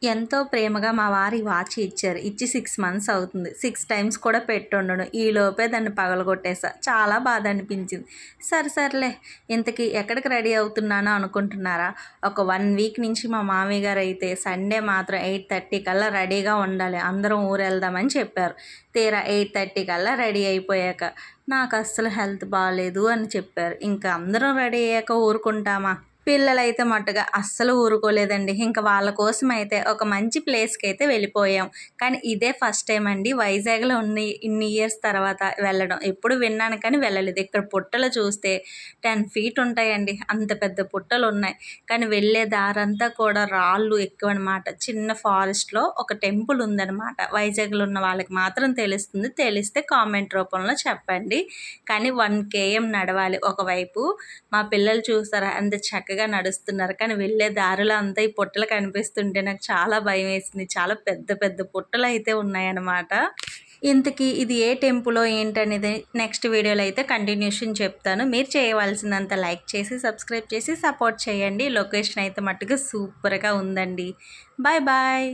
ఎంతో ప్రేమగా మా వారు ఈ వాచ్ ఇచ్చారు. ఇచ్చి 6 మంత్స్ అవుతుంది. 6 టైమ్స్ కూడా పెట్టుండను. ఈలోపే దాన్ని పగలగొట్టేసా. చాలా బాధ అనిపించింది. సర్లే ఇంతకీ ఎక్కడికి రెడీ అవుతున్నానో అనుకుంటున్నారా? ఒక 1 వీక్ నుంచి మా మామయ్య గారైతే సండే మాత్రం 8:30 కల్లా రెడీగా ఉండాలి. అందరం ఊరెళ్దామని చెప్పారు. తీరా 8:30 కల్లా రెడీ అయిపోయాక నాకు అస్సలు హెల్త్ బాలేదు అని చెప్పారు. ఇంకా అందరం రెడీ అయ్యాక ఊరుకుంటామా? పిల్లలైతే మట్టుగా అస్సలు ఊరుకోలేదండి. ఇంక వాళ్ళ కోసమైతే ఒక మంచి ప్లేస్‌కైతే వెళ్ళిపోయాం. కానీ ఇదే ఫస్ట్ టైమ్ అండి వైజాగ్‌లో ఇన్ని ఇయర్స్ తర్వాత వెళ్ళడం. ఎప్పుడు విన్నాను కానీ వెళ్ళలేదు. ఇక్కడ పుట్టలు చూస్తే 10 ఫీట్ ఉంటాయండి. అంత పెద్ద పుట్టలున్నాయి. కానీ వెళ్ళే దారంతా కూడా రాళ్ళు ఎక్కువనమాట. చిన్న ఫారెస్ట్‌లో ఒక టెంపుల్ ఉందనమాట. వైజాగ్‌లో ఉన్న వాళ్ళకి మాత్రం తెలుస్తుంది. తెలిస్తే కామెంట్ రూపంలో చెప్పండి. కానీ 1 కేఎం నడవాలి ఒకవైపు. మా పిల్లలు చూసారా ఎంత చక్కగా నడుస్తున్నారు. కానీ వెళ్ళే దారిలో అంతా ఈ పుట్టలు కనిపిస్తుంటే నాకు చాలా భయమేసింది. చాలా పెద్ద పెద్ద పుట్టలైతే ఉన్నాయన్నమాట. ఇంతకీ ఇది ఏ టెంపులో ఏంటనేది నెక్స్ట్ వీడియోలో అయితే కంటిన్యూషన్ చెప్తాను. మీరు చేయవలసిందంతా లైక్ చేసి, సబ్స్క్రైబ్ చేసి సపోర్ట్ చేయండి. లొకేషన్ అయితే మట్టుకు సూపర్‌గా ఉందండి. Bye bye.